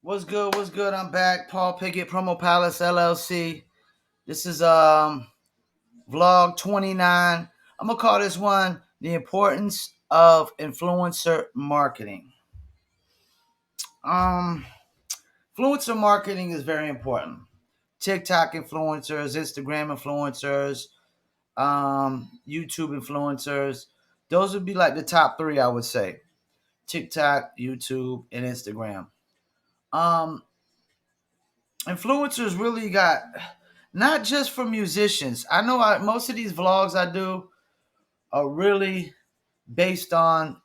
What's good? What's good? I'm back. Paul Pickett, Promo Palace LLC. This is vlog 29. I'm gonna call this one the importance of influencer marketing. Um, Influencer marketing is very important. TikTok influencers, Instagram influencers, YouTube influencers. Those would be like the top three, I would say. TikTok, YouTube, and Instagram. Um, Influencers really got not just for musicians. I know most of these vlogs I do are really based on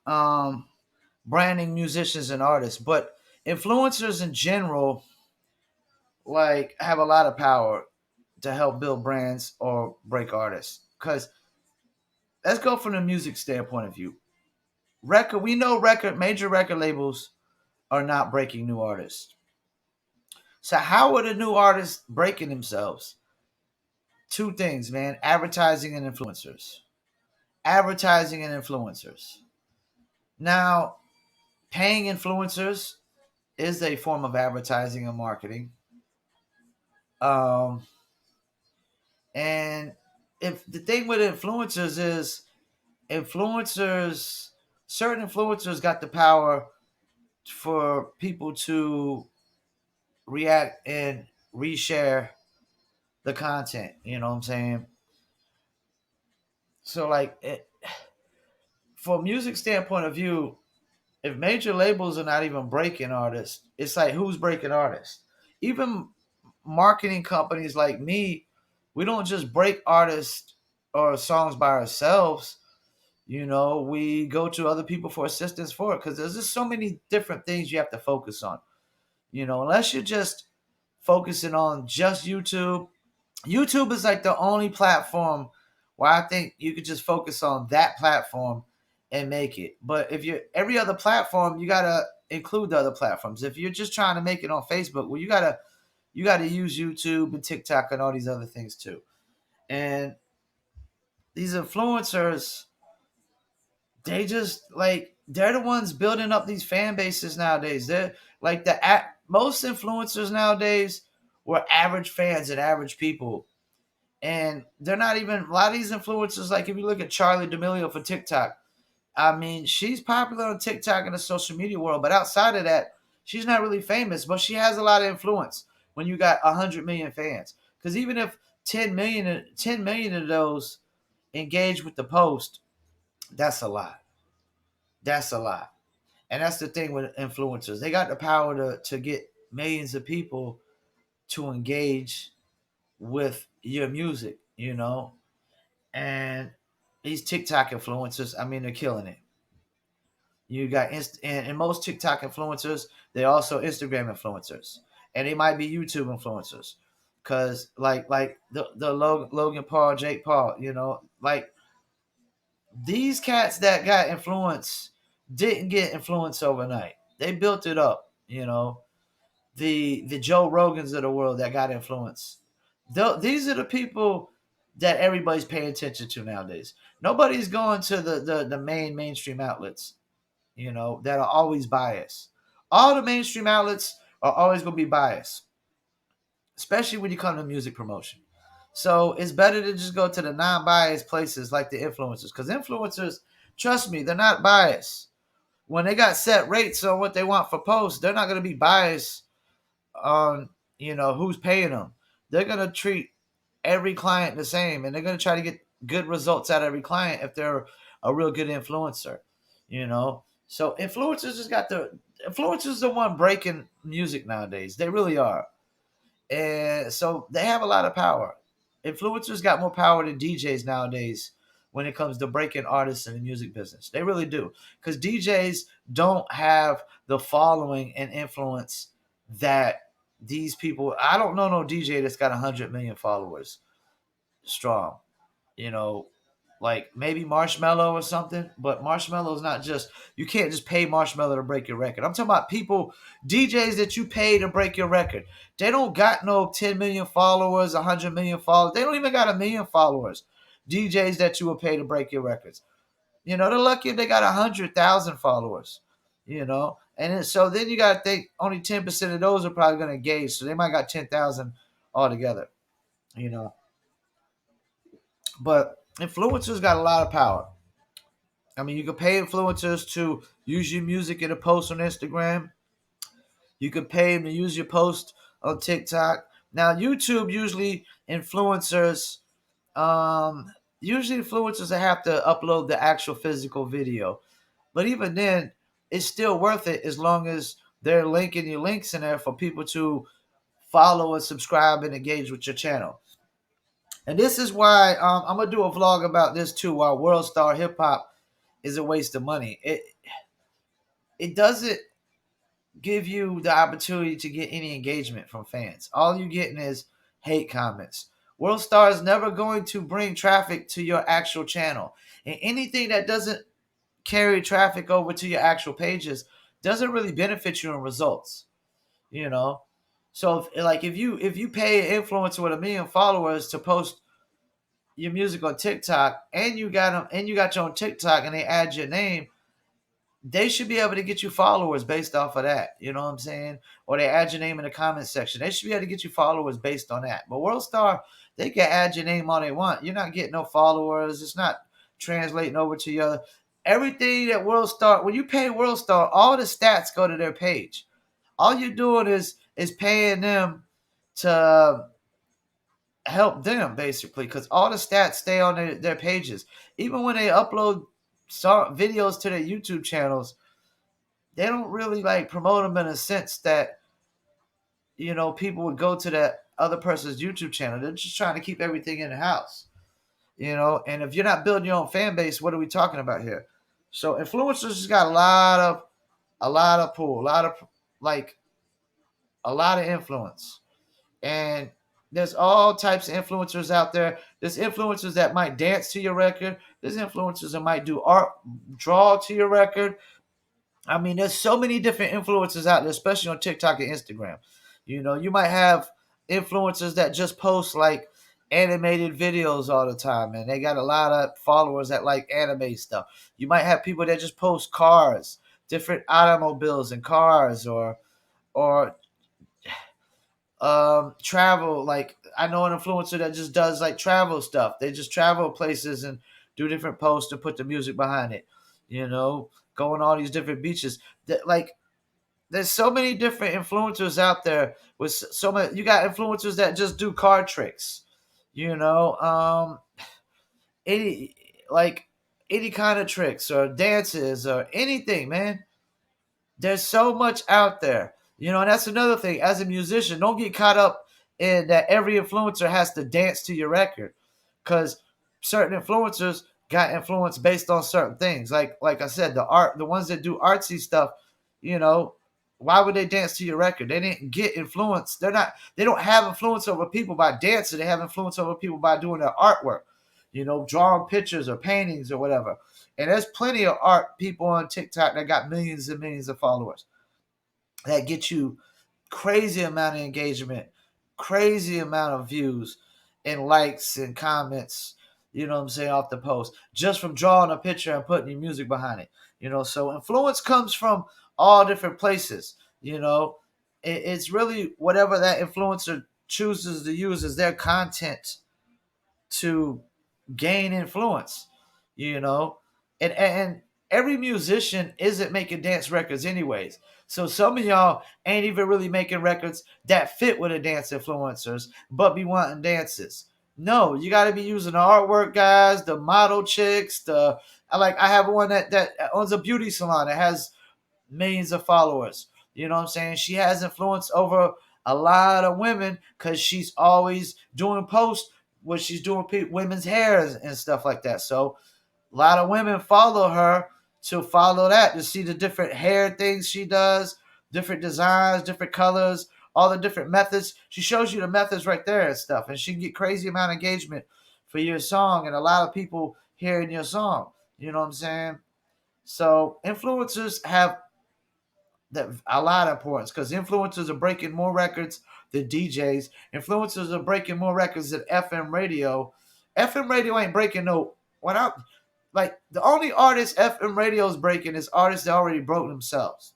branding musicians and artists, but influencers in general like have a lot of power to help build brands or break artists. Because let's go from the music standpoint of view. We know major record labels are not breaking new artists. So how are the new artists breaking themselves? Two things, man: advertising and influencers. Advertising and influencers. Now, paying influencers is a form of advertising and marketing. Um, and if the thing with influencers is influencers, certain influencers got the power for people to react and reshare the content. You know what I'm saying? So, for a music standpoint of view, if major labels are not even breaking artists, it's like who's breaking artists? Even marketing companies like me, we don't just break artists or songs by ourselves. We go to other people for assistance for it because there's just so many different things you have to focus on. Unless you're just focusing on just YouTube. YouTube is like the only platform where I think you could just focus on that platform and make it. But if you're every other platform, you gotta include the other platforms. If you're just trying to make it on Facebook, well, you gotta use YouTube and TikTok and all these other things too. And these influencers, they're the ones building up these fan bases nowadays. They're like most influencers nowadays were average fans and average people, and they're not even a lot of these influencers. Like if you look at Charlie D'Amelio for TikTok, I mean, she's popular on TikTok in the social media world, but outside of that, she's not really famous. But she has a lot of influence when you got 100 million fans. Because even if 10 million of those engage with the post, that's a lot. That's a lot. And that's the thing with influencers. They got the power to get millions of people to engage with your music. And these TikTok influencers, I mean, they're killing it. You got and most TikTok influencers, they're also Instagram influencers, and they might be YouTube influencers, cause like the Logan Paul, Jake Paul, like these cats that got influence didn't get influence overnight. They built it up. The Joe Rogans of the world that got influence. These are the people that everybody's paying attention to nowadays. Nobody's going to the mainstream outlets, that are always biased. All the mainstream outlets are always going to be biased, especially when you come to music promotion. So it's better to just go to the non-biased places like the influencers, because influencers, trust me, they're not biased. When they got set rates on what they want for posts, they're not going to be biased on who's paying them. They're going to treat every client the same, and they're going to try to get good results out of every client if they're a real good influencer. So influencers the one breaking music nowadays. They really are. And so they have a lot of power. Influencers got more power than DJs nowadays when it comes to breaking artists in the music business. They really do. Because DJs don't have the following and influence that these people. I don't know no DJ that's got 100 million followers strong. You know, like maybe Marshmello or something, but Marshmello's not just, you can't just pay Marshmello to break your record. I'm talking about people, DJs that you pay to break your record. They don't got no 10 million followers, 100 million followers. They don't even got 1 million followers. DJs that you will pay to break your records. They're lucky if they got 100,000 followers, and And then, so then you got to think only 10% of those are probably going to engage. So they might got 10,000 altogether, you know. But influencers got a lot of power. I mean, you can pay influencers to use your music in a post on Instagram. You can pay them to use your post on TikTok. Now, YouTube um, usually influencers that have to upload the actual physical video. But even then, it's still worth it as long as they're linking your links in there for people to follow and subscribe and engage with your channel. And this is why I'm gonna do a vlog about this too. Why World Star Hip Hop is a waste of money. It doesn't give you the opportunity to get any engagement from fans. All you're getting is hate comments. World Star is never going to bring traffic to your actual channel, and anything that doesn't carry traffic over to your actual pages doesn't really benefit you in results. You know, so if you pay an influencer with 1 million followers to post your music on TikTok, and you got them, and you got your own TikTok, and they add your name, they should be able to get you followers based off of that. You know what I'm saying? Or they add your name in the comment section. They should be able to get you followers based on that. But World Star, they can add your name all they want. You're not getting no followers. It's not translating over to your everything that World Star. When you pay World Star, all the stats go to their page. All you're doing is paying them to help them basically, because all the stats stay on their pages. Even when they upload videos to their YouTube channels, they don't really like promote them in a sense that people would go to that other person's YouTube channel. They're just trying to keep everything in the house, And if you're not building your own fan base, what are we talking about here? So influencers just got a lot of pull, like a lot of influence, and there's all types of influencers out there. There's influencers that might dance to your record. There's influencers that might do art, draw to your record. I mean, there's so many different influencers out there, especially on TikTok and Instagram. You might have influencers that just post like animated videos all the time, and they got a lot of followers that like anime stuff. You might have people that just post cars, different automobiles and cars, or travel. Like I know an influencer that just does like travel stuff. They just travel places and do different posts and put the music behind it. Going all these different beaches. That like there's so many different influencers out there with so many. You got influencers that just do card tricks. You know, any like any kind of tricks or dances or anything, man. There's so much out there. And that's another thing. As a musician, don't get caught up in that every influencer has to dance to your record, because certain influencers got influence based on certain things. Like I said, the ones that do artsy stuff, you know, why would they dance to your record? They didn't get influence. They don't have influence over people by dancing. They have influence over people by doing their artwork, drawing pictures or paintings or whatever. And there's plenty of art people on TikTok that got millions and millions of followers that get you crazy amount of engagement, crazy amount of views and likes and comments, off the post, just from drawing a picture and putting your music behind it. So influence comes from all different places. It's really whatever that influencer chooses to use as their content to gain influence, you know. And every musician isn't making dance records anyways. So some of y'all ain't even really making records that fit with the dance influencers, but be wanting dances. No, you got to be using the artwork guys, the model chicks, I have one that owns a beauty salon that has millions of followers. You know what I'm saying? She has influence over a lot of women because she's always doing posts where she's doing women's hair and stuff like that. So a lot of women follow her to follow that, to see the different hair things she does, different designs, different colors, all the different methods. She shows you the methods right there and stuff, and she can get crazy amount of engagement for your song and a lot of people hearing your song. You know what I'm saying? So influencers have that a lot of importance, because influencers are breaking more records than DJs. Influencers are breaking more records than FM radio. FM radio ain't breaking no. When I like the only artist FM radio is breaking is artists that already broke themselves.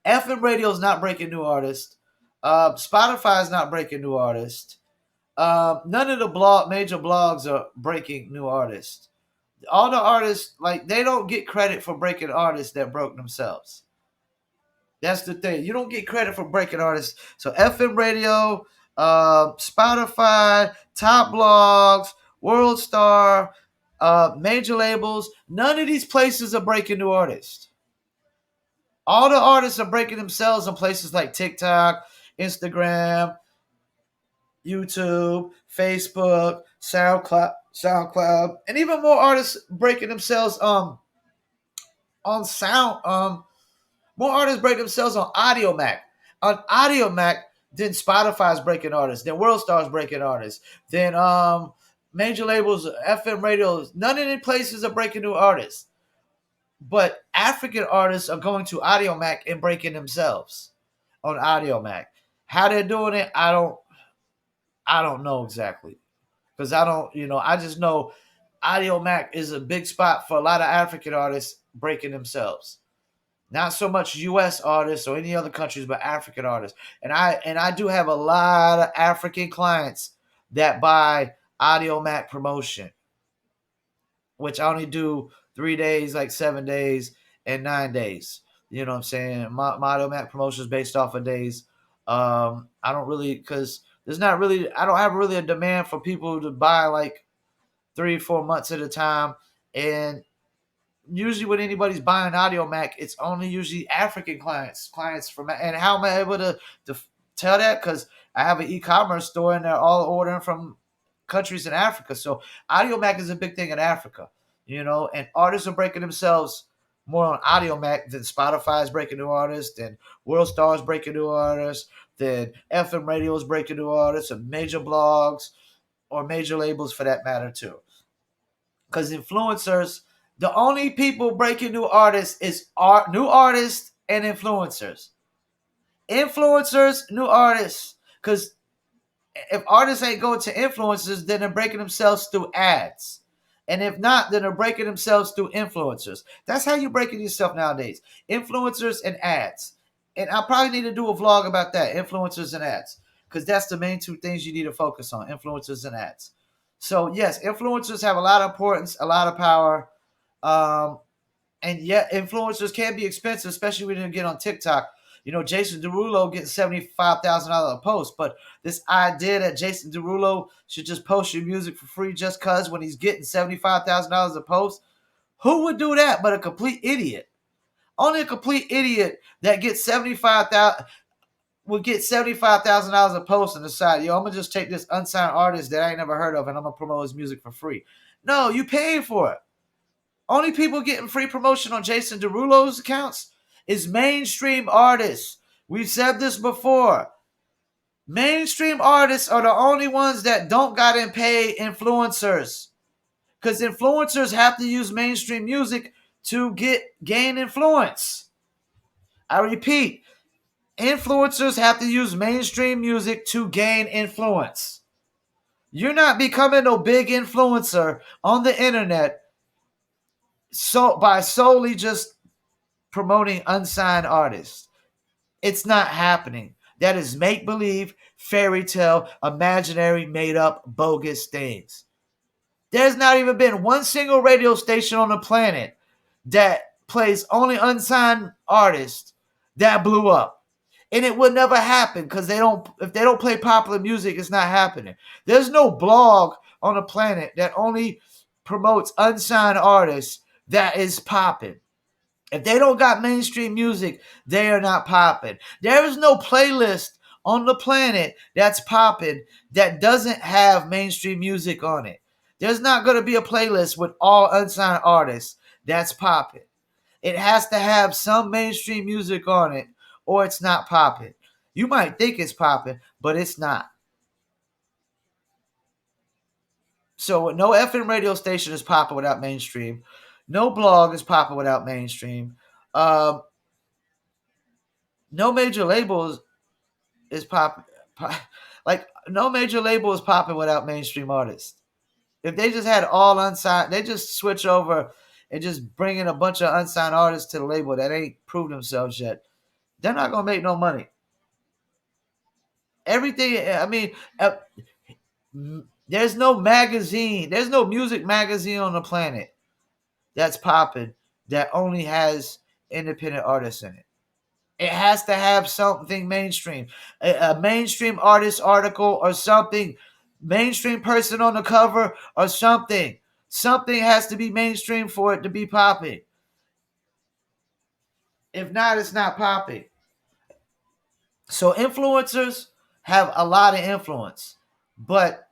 FM radio is not breaking new artists. Spotify is not breaking new artists. None of the major blogs are breaking new artists. All the artists, like, they don't get credit for breaking artists that broke themselves. That's the thing. You don't get credit for breaking artists. So FM radio, Spotify, top blogs, World Star, major labels. None of these places are breaking new artists. All the artists are breaking themselves on places like TikTok, Instagram, YouTube, Facebook, SoundCloud, and even more artists breaking themselves on sound more artists break themselves on Audio Mac. On Audio Mac, then Spotify's breaking artists, then World Star's breaking artists, then major labels, FM radios. None of the places are breaking new artists. But African artists are going to Audio Mac and breaking themselves on Audio Mac. How they're doing it, I don't know exactly. Because I just know Audio Mac is a big spot for a lot of African artists breaking themselves. Not so much U.S. artists or any other countries, but African artists. And I do have a lot of African clients that buy Audio Mac promotion, which I only do 3 days, like 7 days, and 9 days. You know what I'm saying? My Audio Mac promotion is based off of days. I don't really, because I don't have really a demand for people to buy like 3 or 4 months at a time. And usually when anybody's buying Audio Mac, it's only usually African clients from. And how am I able to tell that? Because I have an e-commerce store and they're all ordering from countries in Africa. So Audio Mac is a big thing in Africa, and artists are breaking themselves more on Audio Mac than Spotify is breaking new artists, than World Star is breaking new artists, than FM radio is breaking new artists, and major blogs or major labels for that matter too. Because influencers, the only people breaking new artists is new artists and influencers. Influencers, new artists. Because if artists ain't going to influencers, then they're breaking themselves through ads. And if not, then they're breaking themselves through influencers. That's how you're breaking yourself nowadays. Influencers and ads. And I probably need to do a vlog about that, influencers and ads. Because that's the main two things you need to focus on, influencers and ads. So yes, influencers have a lot of importance, a lot of power. Um, and yet influencers can be expensive, especially when you get on TikTok. Jason Derulo getting $75,000 a post, but this idea that Jason Derulo should just post your music for free just cause when he's getting $75,000 a post, who would do that but a complete idiot? Only a complete idiot that gets 75,000 would get $75,000 a post and decide, I'm gonna just take this unsigned artist that I ain't never heard of and I'm gonna promote his music for free. No, you paying for it. Only people getting free promotion on Jason Derulo's accounts is mainstream artists. We've said this before. Mainstream artists are the only ones that don't gotta pay influencers. Because influencers have to use mainstream music to gain influence. I repeat, influencers have to use mainstream music to gain influence. You're not becoming no big influencer on the internet by solely just promoting unsigned artists. It's not happening. That is make believe, fairy tale, imaginary, made up, bogus things. There's not even been one single radio station on the planet that plays only unsigned artists that blew up. And it would never happen because if they don't play popular music, it's not happening. There's no blog on the planet that only promotes unsigned artists that is popping. If they don't got mainstream music, they are not popping. There is no playlist on the planet that's popping that doesn't have mainstream music on it. There's not going to be a playlist with all unsigned artists that's popping. It has to have some mainstream music on it or it's not popping. You might think it's popping, but it's not. So no FM radio station is popping without mainstream. No blog is popping without mainstream. Um, no major labels is like no major label is popping without mainstream artists. If they just had all unsigned, they just switch over and just bring in a bunch of unsigned artists to the label that ain't proved themselves yet. They're not gonna make no money. Everything. I mean, there's no magazine. There's no music magazine on the planet that's popping that only has independent artists in it. It has to have something mainstream, a mainstream artist article or something, mainstream person on the cover or something. Something has to be mainstream for it to be popping. If not, it's not popping. So influencers have a lot of influence, but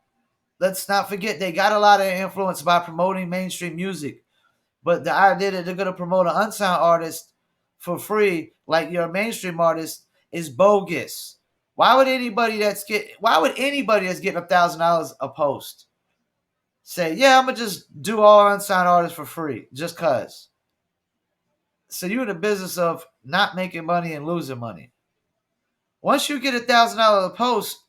let's not forget they got a lot of influence by promoting mainstream music. But the idea that they're going to promote an unsigned artist for free, like you're a mainstream artist, is bogus. Why would anybody that's getting $1,000 a post say, yeah, I'm gonna just do all unsigned artists for free just cause? So you're in the business of not making money and losing money. Once you get $1,000 a post,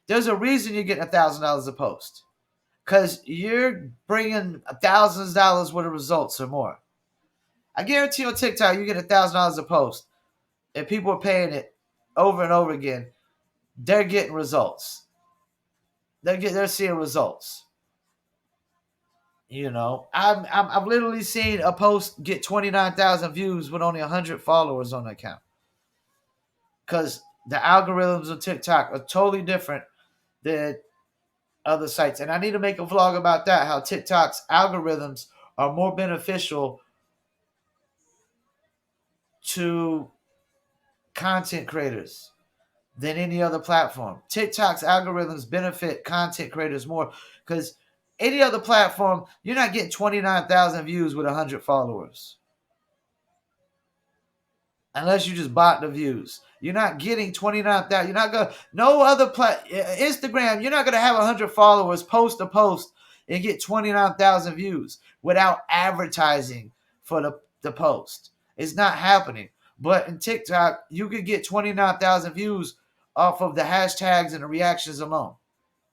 there's a reason you're getting $1,000 a post. Because you're bringing $1,000 worth of results or more. I guarantee on TikTok you get $1,000 a post, and people are paying it over and over again. They're getting results. They're seeing results. You know, I've literally seen a post get 29,000 views with only 100 followers on the account. Because the algorithms of TikTok are totally different than other sites, and I need to make a vlog about that. How TikTok's algorithms are more beneficial to content creators than any other platform. TikTok's algorithms benefit content creators more because any other platform, you're not getting 29,000 views with 100 followers. Unless you just bought the views. You're not getting 29,000. You're not going to, no other Instagram, you're not going to have 100 followers, post a post, and get 29,000 views without advertising for the post. It's not happening. But in TikTok, you could get 29,000 views off of the hashtags and the reactions alone.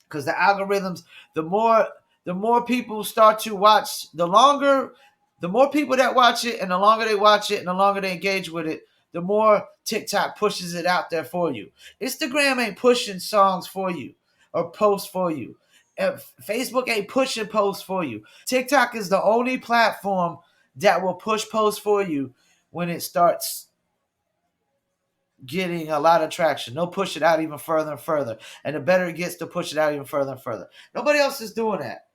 Because the algorithms, the more people start to watch, the more people that watch it, and the longer they watch it, and the longer they engage with it, the more TikTok pushes it out there for you. Instagram ain't pushing songs for you or posts for you. Facebook ain't pushing posts for you. TikTok is the only platform that will push posts for you when it starts getting a lot of traction. They'll push it out even further and further. And the better it gets to push it out even further and further. Nobody else is doing that.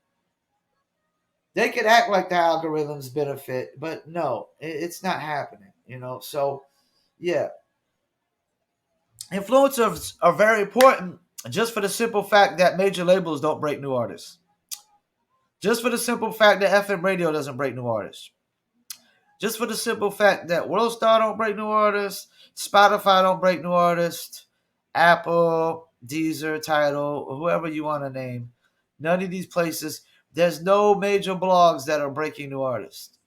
They could act like the algorithms benefit, but no, it's not happening, you know? So, yeah. Influencers are very important just for the simple fact that major labels don't break new artists. Just for the simple fact that FM radio doesn't break new artists. Just for the simple fact that WorldStar don't break new artists, Spotify don't break new artists, Apple, Deezer, Tidal, whoever you want to name. None of these places, there's no major blogs that are breaking new artists.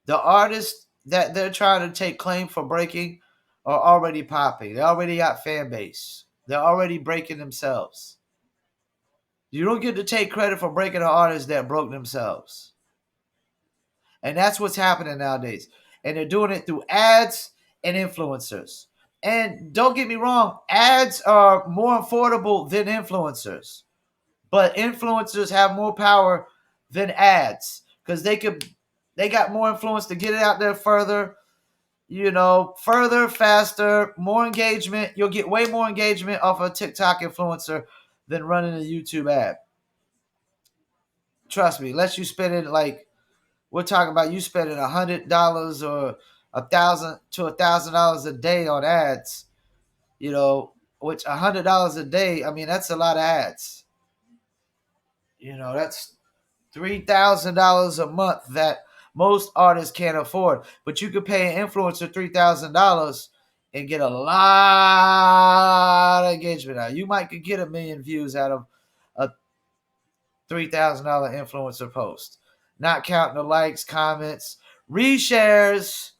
The artists that they're trying to take claim for breaking are already popping. They already got fan base. They're already breaking themselves. You don't get to take credit for breaking an artist that broke themselves. And that's what's happening nowadays. And they're doing it through ads and influencers. And don't get me wrong, ads are more affordable than influencers. But influencers have more power than ads because they got more influence to get it out there further, you know, further, faster, more engagement. You'll get way more engagement off a TikTok influencer than running a YouTube ad. Trust me, unless you spend it like we're talking about you spending $100 or $1,000 a day on ads, you know, which $100 a day, I mean, that's a lot of ads. You know, that's $3,000 a month that most artists can't afford. But you could pay an influencer $3,000 and get a lot of engagement out. You might could get 1,000,000 views out of a $3,000 influencer post, not counting the likes, comments, reshares,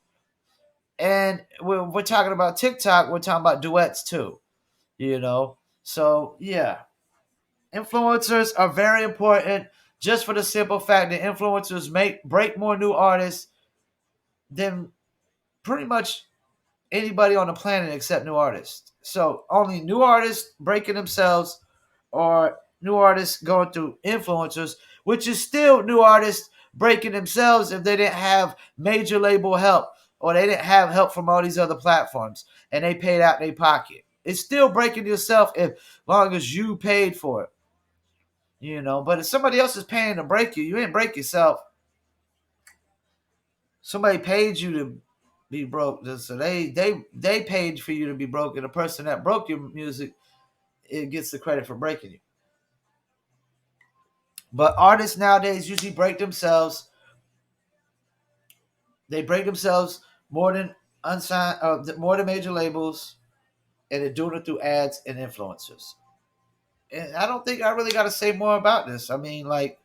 and we're talking about TikTok. We're talking about duets too, you know. So yeah, influencers are very important just for the simple fact that influencers break more new artists than pretty much anybody on the planet except new artists. So only new artists breaking themselves, or new artists going through influencers, which is still new artists breaking themselves if they didn't have major label help, or they didn't have help from all these other platforms and they paid out their pocket. It's still breaking yourself if long as you paid for it. But if somebody else is paying to break you, you ain't break yourself. Somebody paid you to be broke, so they paid for you to be broke, and the person that broke your music, it gets the credit for breaking you. But artists nowadays usually break themselves. They break themselves more than unsigned, more than major labels, and they're doing it through ads and influencers. And I don't think I really got to say more about this. I mean, like,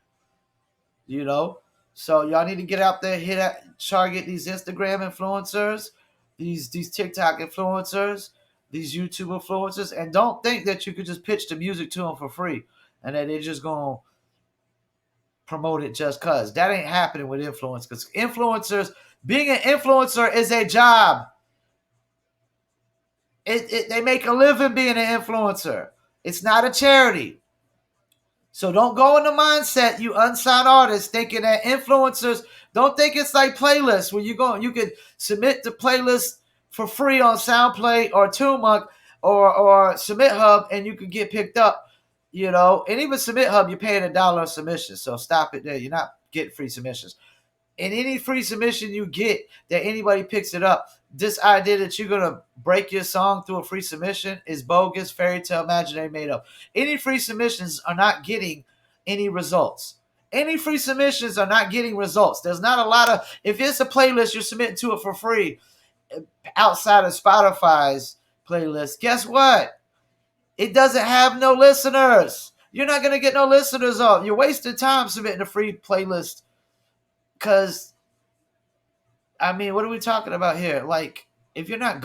you know, so y'all need to get out there, target these Instagram influencers, these TikTok influencers, these YouTube influencers, and don't think that you could just pitch the music to them for free and that they're just gonna promote it just cause. That ain't happening with influence, because being an influencer is a job. They make a living being an influencer. It's not a charity. So don't go in the mindset, you unsigned artists, thinking that influencers, don't think it's like playlists where you can submit the playlist for free on SoundPlay or TuneMuck or Submit Hub, and you can get picked up, and even Submit Hub, you're paying $1 a submission. So stop it there. You're not getting free submissions. And any free submission you get that anybody picks it up, this idea that you're going to break your song through a free submission is bogus, fairy tale, imaginary, made up. Any free submissions are not getting any results. Any free submissions are not getting results. There's not a lot of, if it's a playlist, you're submitting to it for free outside of Spotify's playlist. Guess what? It doesn't have no listeners. You're not going to get no listeners off. You're wasting time submitting a free playlist. Because, I mean, what are we talking about here? Like, if you're not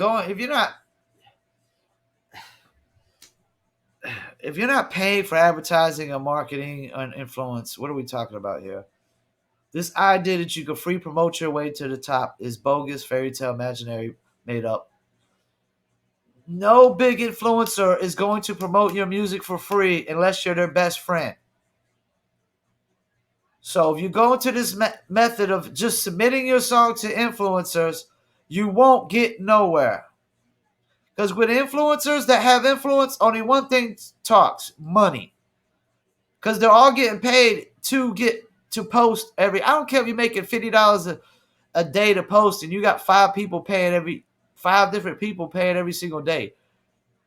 paid for advertising or marketing and influence, what are we talking about here? This idea that you can free promote your way to the top is bogus, fairy tale, imaginary, made up. No big influencer is going to promote your music for free unless you're their best friend. So if you go into this method of just submitting your song to influencers, you won't get nowhere. Because with influencers that have influence, only one thing talks: money. Because they're all getting paid to post every. I don't care if you're making $50 a day to post, and you got five different people paying every single day.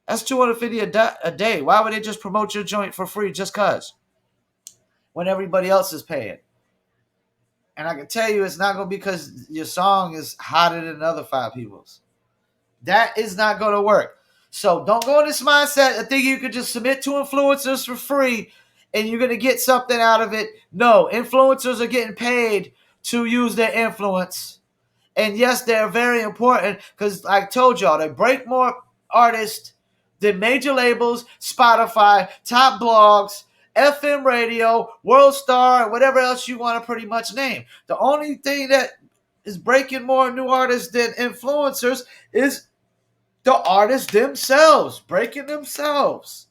That's $250 a day. Why would they just promote your joint for free just cause? When everybody else is paying. And I can tell you it's not going to be because your song is hotter than other five people's. That is not going to work. So don't go in this mindset of thinking you could just submit to influencers for free and you're going to get something out of it. No, influencers are getting paid to use their influence. And yes, they're very important because, like I told y'all, they break more artists than major labels, Spotify, top blogs, FM radio, World Star, whatever else you want to pretty much name. The only thing that is breaking more new artists than influencers is the artists themselves, breaking themselves.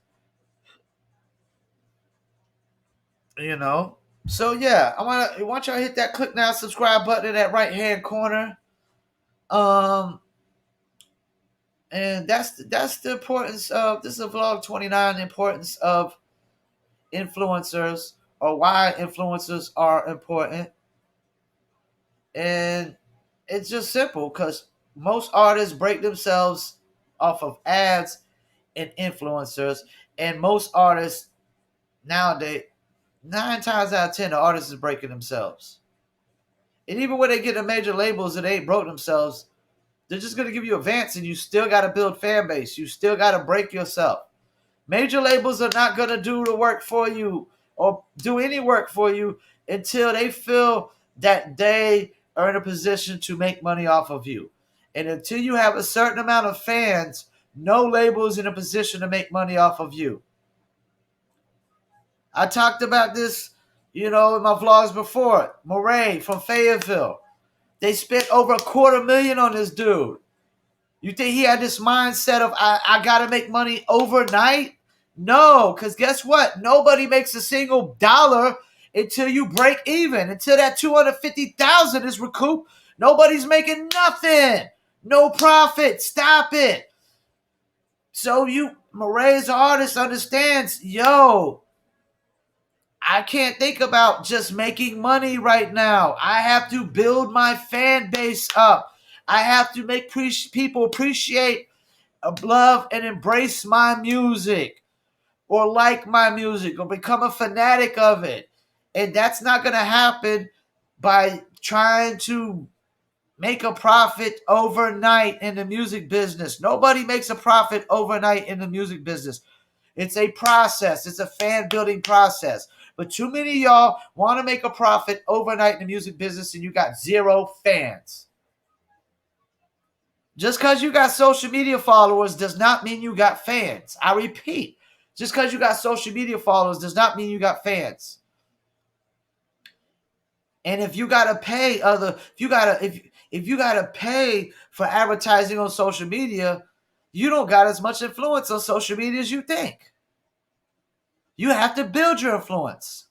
So yeah, I want y'all to hit that click now, subscribe button in that right hand corner. And that's the importance of this is vlog 29, the importance of influencers, or why influencers are important. And it's just simple because most artists break themselves off of ads and influencers, and most artists nowadays, 9 times out of 10, the artist is breaking themselves. And even when they get to major labels and they ain't broke themselves, they're just going to give you advance, and you still got to build fan base. You still got to break yourself. Major labels are not going to do the work for you or do any work for you until they feel that they are in a position to make money off of you. And until you have a certain amount of fans, no label is in a position to make money off of you. I talked about this, in my vlogs before. Murray from Fayetteville. They spent over $250,000 on this dude. You think he had this mindset of I gotta make money overnight? No, because guess what? Nobody makes a single dollar until you break even. Until that 250,000 is recouped, nobody's making nothing. No profit. Stop it. So you, Moray's artist, understands, yo, I can't think about just making money right now. I have to build my fan base up. I have to make people appreciate, love, and embrace my music, or like my music, or become a fanatic of it. And that's not going to happen by trying to make a profit overnight in the music business. Nobody makes a profit overnight in the music business. It's a process. It's a fan building process. But too many of y'all want to make a profit overnight in the music business and you got zero fans. Just because you got social media followers does not mean you got fans. I repeat, just because you got social media followers does not mean you got fans. And if you gotta pay if you gotta pay for advertising on social media, you don't got as much influence on social media as you think. You have to build your influence.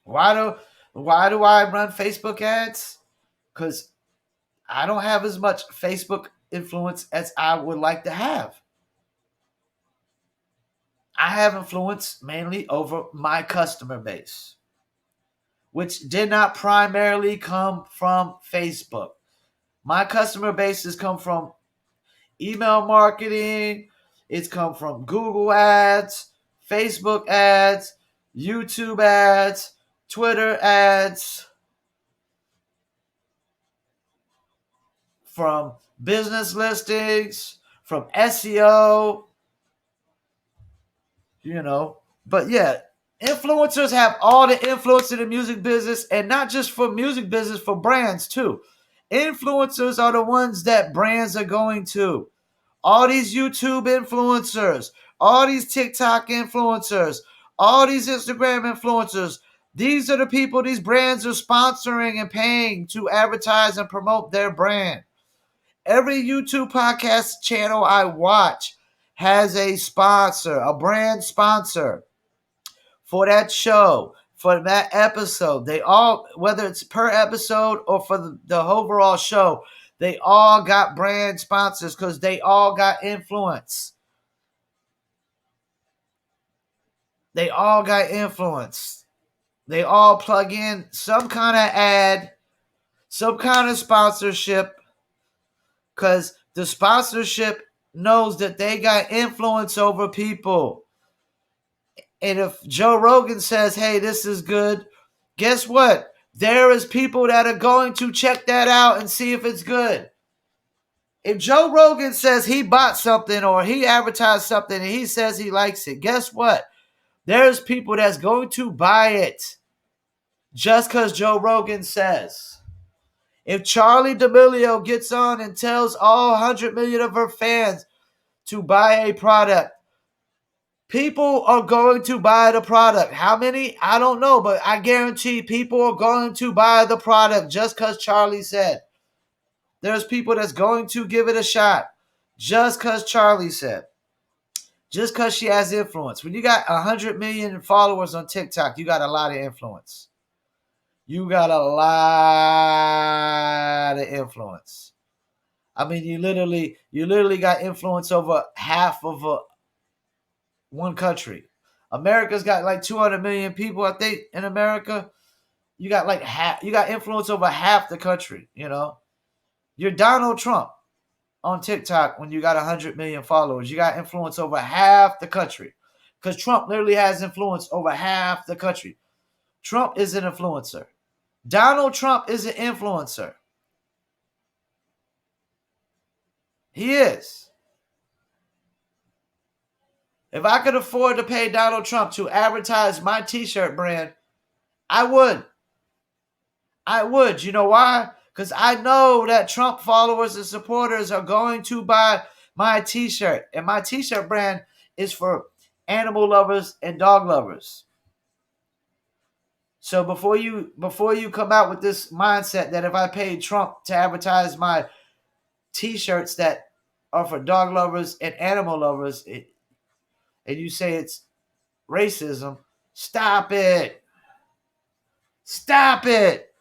Why do I run Facebook ads? Because I don't have as much Facebook influence as I would like to have. I have influence mainly over my customer base, which did not primarily come from Facebook. My customer base has come from email marketing. It's come from Google ads, Facebook ads, YouTube ads, Twitter ads, from business listings, from SEO, you know. But yeah, influencers have all the influence in the music business, and not just for music business, for brands too. Influencers are the ones that brands are going to. All these YouTube influencers, all these TikTok influencers, all these Instagram influencers, these are the people these brands are sponsoring and paying to advertise and promote their brand. Every YouTube podcast channel I watch has a sponsor, a brand sponsor for that show, for that episode. They all, whether it's per episode or for the overall show, they all got brand sponsors because they all got influence. They all got influence. They all plug in some kind of ad, some kind of sponsorship, because the sponsorship knows that they got influence over people. And if Joe Rogan says, hey, this is good, guess what? There is people that are going to check that out and see if it's good. If Joe Rogan says he bought something or he advertised something and he says he likes it, guess what? There's people that's going to buy it just because Joe Rogan says. If Charlie D'Amelio gets on and tells all 100 million of her fans to buy a product, people are going to buy the product. How many? I don't know, but I guarantee people are going to buy the product just because Charlie said. There's people that's going to give it a shot just because Charlie said. Just because she has influence. When you got 100 million followers on TikTok, you got a lot of influence. You got a lot of influence. I mean, you literally got influence over half of one country. America's got like 200 million people, I think, in America. You got like half. You got influence over half the country. You know, you're Donald Trump on TikTok when you got 100 million followers. You got influence over half the country, because Trump literally has influence over half the country. Trump is an influencer. Donald Trump is an influencer. He is. If I could afford to pay Donald Trump to advertise my t-shirt brand, I would. I would. You know why? Because I know that Trump followers and supporters are going to buy my t-shirt. And my t-shirt brand is for animal lovers and dog lovers. So before you come out with this mindset that if I paid Trump to advertise my T-shirts that are for dog lovers and animal lovers, and you say it's racism, stop it. Stop it.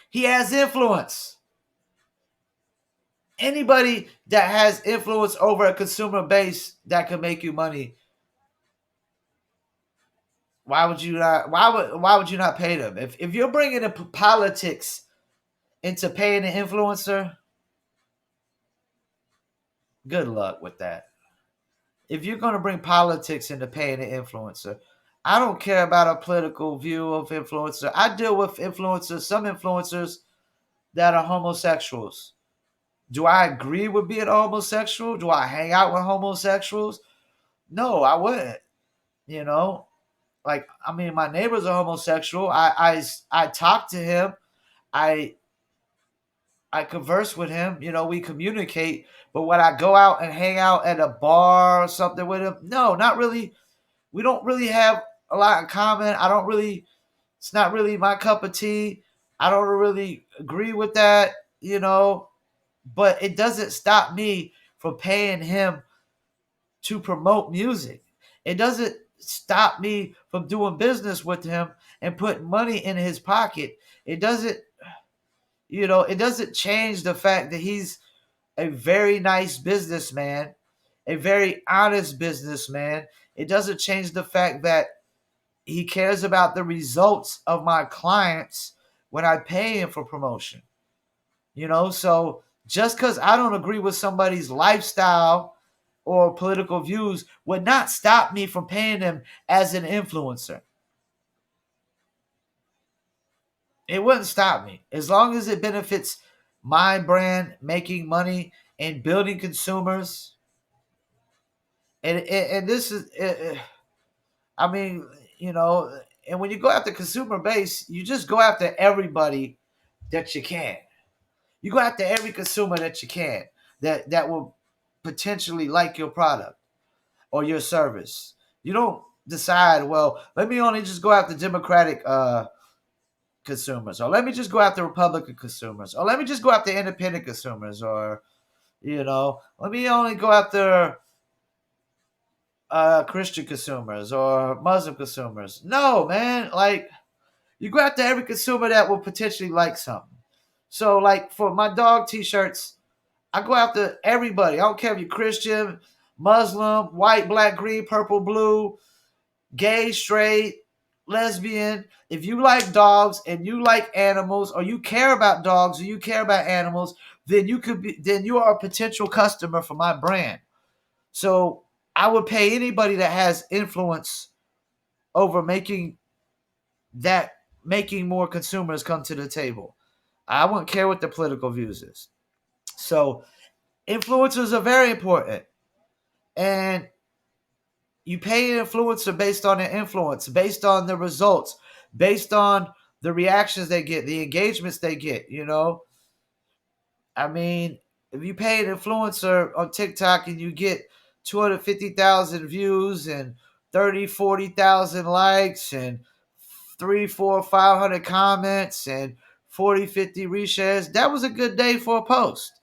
He has influence. Anybody that has influence over a consumer base that can make you money, why would you not pay them? If you're bringing in politics into paying an influencer, good luck with that. If you're going to bring politics into paying an influencer, I don't care about a political view of influencer. I deal with influencers, some influencers that are homosexuals. Do I agree with being a homosexual? Do I hang out with homosexuals? No, I wouldn't. You know, like, I mean, my neighbor's a homosexual. I talk to him. I I converse with him. You know, we communicate. But when I go out and hang out at a bar or something with him, no, not really. We don't really have a lot in common. I don't really. It's not really my cup of tea. I don't really agree with that. You know, but it doesn't stop me from paying him to promote music. It doesn't stop me from doing business with him and putting money in his pocket. It doesn't, it doesn't change the fact that he's a very nice businessman, a very honest businessman. It doesn't change the fact that he cares about the results of my clients when I pay him for promotion. So just because I don't agree with somebody's lifestyle or political views would not stop me from paying them as an influencer. It wouldn't stop me as long as it benefits my brand, making money and building consumers. And this is, I mean, and when you go after consumer base, you just go after everybody that you can. You go after every consumer that you can that will potentially like your product or your service. You don't decide, well, let me only just go after Democratic consumers, or let me just go after Republican consumers, or let me just go after independent consumers, or let me only go after Christian consumers or Muslim consumers. No, man, like you go after every consumer that will potentially like something. So, like for my dog T-shirts, I go after everybody. I don't care if you're Christian, Muslim, white, black, green, purple, blue, gay, straight, lesbian. If you like dogs and you like animals, or you care about dogs or you care about animals, then you are a potential customer for my brand. So I would pay anybody that has influence over making more consumers come to the table. I wouldn't care what the political views is. So influencers are very important. And you pay an influencer based on their influence, based on the results, based on the reactions they get, the engagements they get, I mean, if you pay an influencer on TikTok and you get 250,000 views and 30, 40,000 likes and 3, 4, 500 comments and 40, 50 reshares, that was a good day for a post.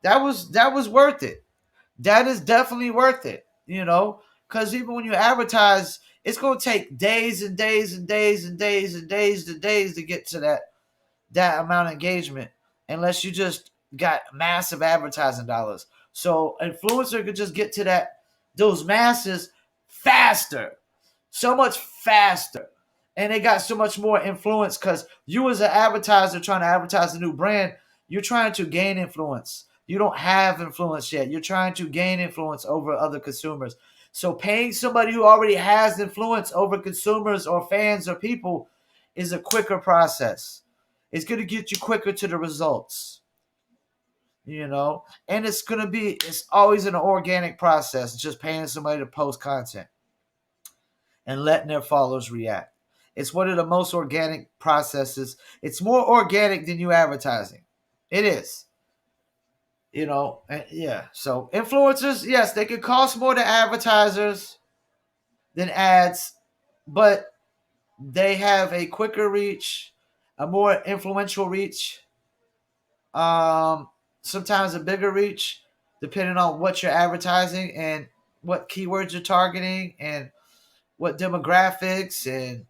That was worth it. That is definitely worth it, because even when you advertise, it's going to take days and days and days and days and days and days to get to that amount of engagement, unless you just got massive advertising dollars. So influencer could just get to those masses faster, so much faster. And they got so much more influence because you as an advertiser trying to advertise a new brand, you're trying to gain influence. You don't have influence yet. You're trying to gain influence over other consumers. So paying somebody who already has influence over consumers or fans or people is a quicker process. It's going to get you quicker to the results, and it's always an organic process, just paying somebody to post content and letting their followers react. It's one of the most organic processes. It's more organic than you advertising. It is. Yeah. So influencers, yes, they could cost more to advertisers than ads, but they have a quicker reach, a more influential reach. sometimes a bigger reach, depending on what you're advertising and what keywords you're targeting and what demographics and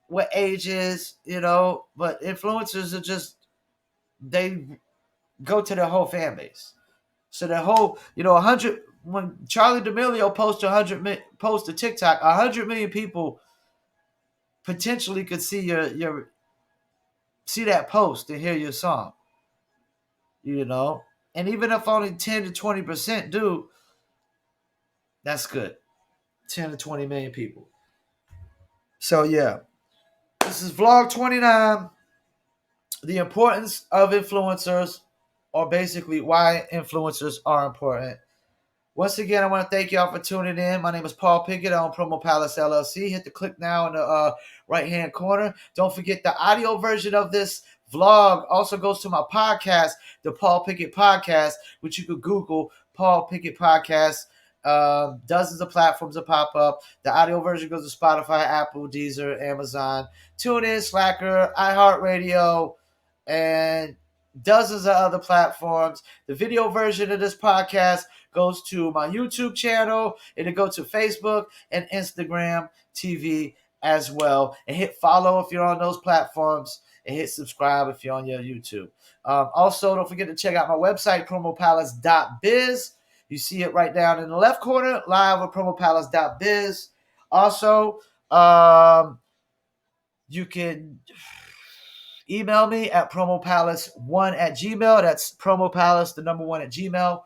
what ages, But influencers are just, they go to their whole fan base. So the whole, 100, when Charlie D'Amelio posts 100, post a TikTok, 100 million people potentially could see see that post and hear your song, And even if only 10 to 20% do, that's good. 10 to 20 million people. So yeah, this is vlog 29. The importance of influencers, or basically why influencers are important. Once again, I want to thank y'all for tuning in. My name is Paul Pickett. I own Promo Palace LLC. Hit the click now in the right-hand corner. Don't forget the audio version of this vlog also goes to my podcast, the Paul Pickett Podcast, which you could Google Paul Pickett Podcast. Dozens of platforms will pop up. The audio version goes to Spotify, Apple, Deezer, Amazon, TuneIn, Slacker, iHeartRadio, and dozens of other platforms. The video version of this podcast goes to my YouTube channel. It'll go to Facebook and Instagram TV as well. And hit follow if you're on those platforms, and hit subscribe if you're on your YouTube. Also, don't forget to check out my website, promopalace.biz. You see it right down in the left corner, live at promopalace.biz. Also, you can email me at promopalace1@gmail. That's promopalace, the number 1 at Gmail.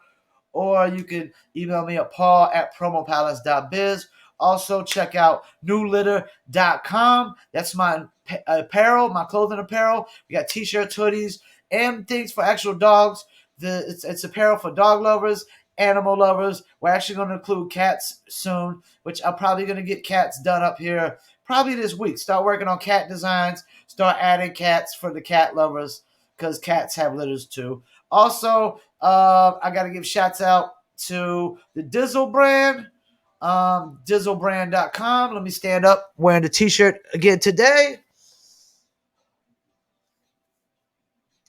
Or you can email me at paul@promopalace.biz. Also, check out newlitter.com. That's my apparel, my clothing apparel. We got t-shirts, hoodies, and things for actual dogs. It's apparel for dog lovers, animal lovers. We're actually going to include cats soon, which I'm probably going to get cats done up here probably this week. Start working on cat designs. Start adding cats for the cat lovers, because cats have litters too. Also, I got to give shouts out to the Dizzle brand, dizzlebrand.com. Let me stand up wearing the t-shirt again today.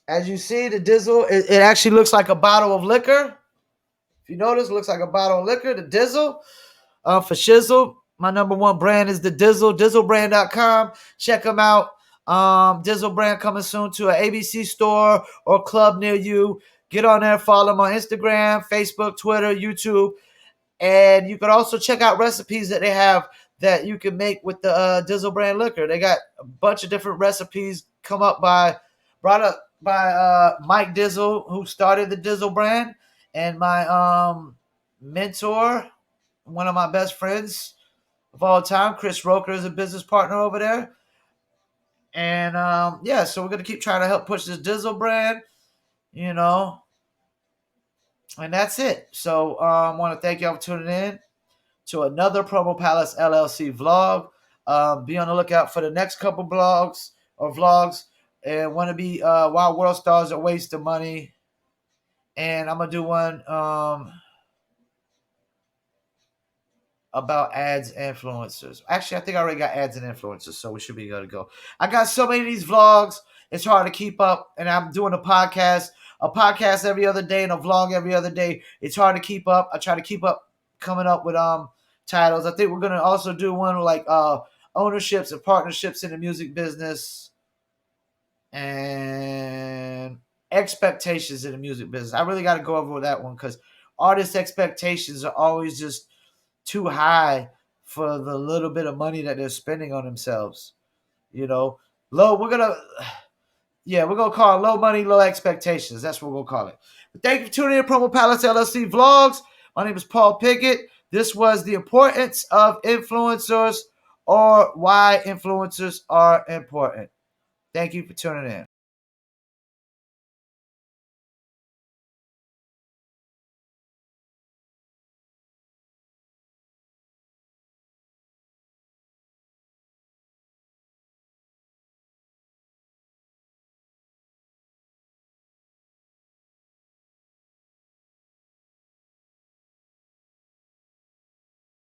As you see, the Dizzle, it actually looks like a bottle of liquor. If you notice, it looks like a bottle of liquor, the Dizzle. For shizzle, my number 1 brand is the Dizzle, dizzlebrand.com. Check them out. Dizzle brand coming soon to an ABC store or club near you. Get on there, follow them on Instagram, Facebook, Twitter, YouTube. And you can also check out recipes that they have that you can make with the Dizzle brand liquor. They got a bunch of different recipes brought up by Mike Dizzle, who started the Dizzle brand, and my mentor, one of my best friends of all time, Chris Roker, is a business partner over there. And so we're going to keep trying to help push this Dizzle brand, and that's it. So I want to thank y'all for tuning in to another Promo Palace LLC vlog. Be on the lookout for the next couple blogs or vlogs. And want to be Why World Stars Are Waste of Money. And I'm going to do one about ads and influencers. Actually, I think I already got ads and influencers, so we should be good to go. I got so many of these vlogs, it's hard to keep up. And I'm doing a podcast every other day and a vlog every other day. It's hard to keep up. I try to keep up coming up with titles. I think we're going to also do one like ownerships and partnerships in the music business and expectations in the music business. I really got to go over that one, because artist expectations are always just too high for the little bit of money that they're spending on themselves. We're gonna call it low money, low expectations. That's what we'll call it. But thank you for tuning in to Promo Palace LLC vlogs. My name is Paul Pickett. This was the importance of influencers, or why influencers are important. Thank you for tuning in.